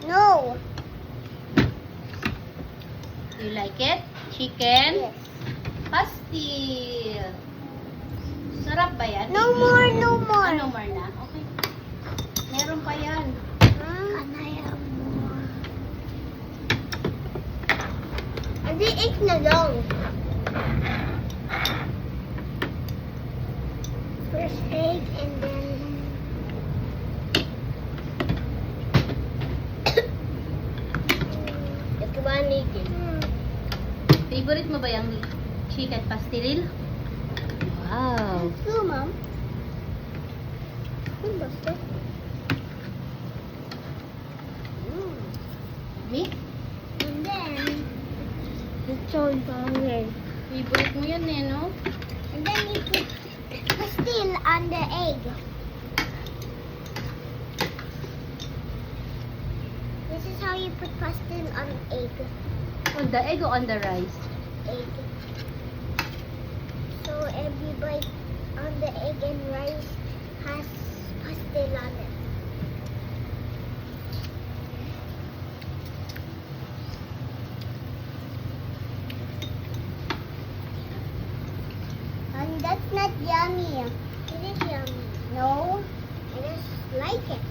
No. You like it? Chicken? Yes. Pastil. Sarap ba yan? No baby? more, no more. Ano more na? Okay. Meron pa yan. Can I have more? Adi, egg na lang. First egg and then... Ito ba natin? Favorite mo ba yung chicken pastil? Wow. Ito, ma'am. Ano ba ito? Me? And then... It's so fire. Favorite mo yan eh, no? And then you put pastil on the egg. This is how you put pastil on egg. On the egg or on the rice? Egg. So every bite on the egg and rice has pastil on it. And that's not yummy. It is yummy. No, I just like it.